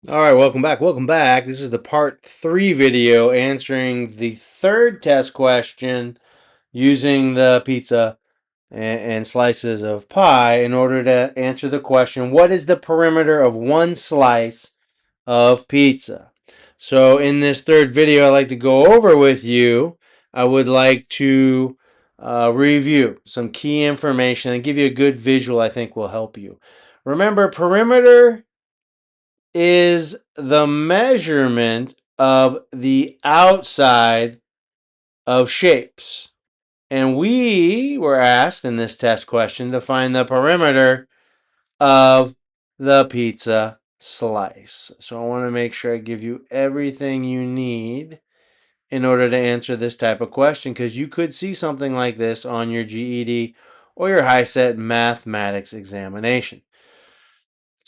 All right, welcome back. Welcome back. This is the part 3 video answering the third test question using the pizza and slices of pie in order to answer the question, what is the perimeter of one slice of pizza? So in this third video I'd like to go over with you, I would like to review some key information and give you a good visual I think will help you. Remember, perimeter is the measurement of the outside of shapes. And we were asked in this test question to find the perimeter of the pizza slice. So I want to make sure I give you everything you need in order to answer this type of question, because you could see something like this on your GED or your HiSET mathematics examination.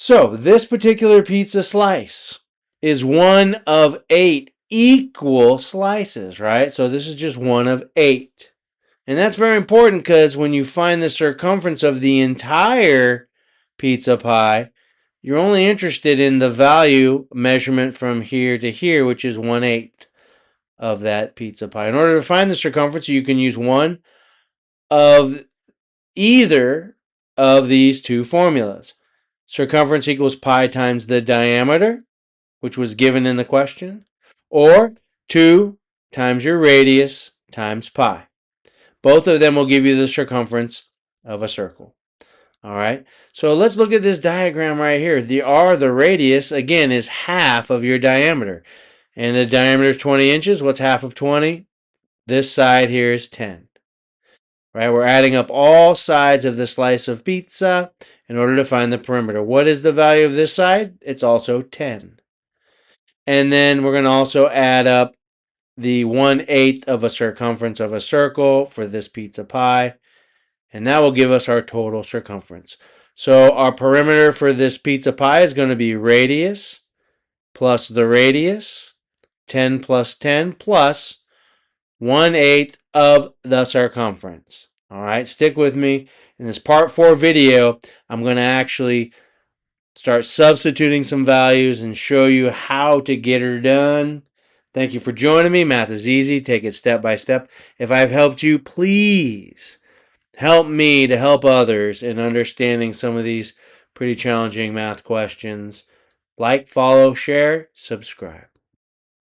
So this particular pizza slice is one of 8 equal slices, right? So this is just one of 8. And that's very important because when you find the circumference of the entire pizza pie, you're only interested in the value measurement from here to here, which is 1/8 of that pizza pie. In order to find the circumference, you can use one of either of these two formulas. Circumference equals pi times the diameter, which was given in the question, or 2 times your radius times pi. Both of them will give you the circumference of a circle. All right, so let's look at this diagram right here. The r, the radius, again, is half of your diameter. And the diameter is 20 inches. What's half of 20? This side here is 10. Right, we're adding up all sides of the slice of pizza in order to find the perimeter. What is the value of this side? It's also 10. And then we're going to also add up the 1/8 of a circumference of a circle for this pizza pie. And that will give us our total circumference. So our perimeter for this pizza pie is going to be radius plus the radius, 10 plus 10 plus 1/8 of the circumference. All right, stick with me. In this part 4 video, I'm going to actually start substituting some values and show you how to get her done. Thank you for joining me. Math is easy. Take it step by step. If I've helped you, please help me to help others in understanding some of these pretty challenging math questions. Like, follow, share, subscribe.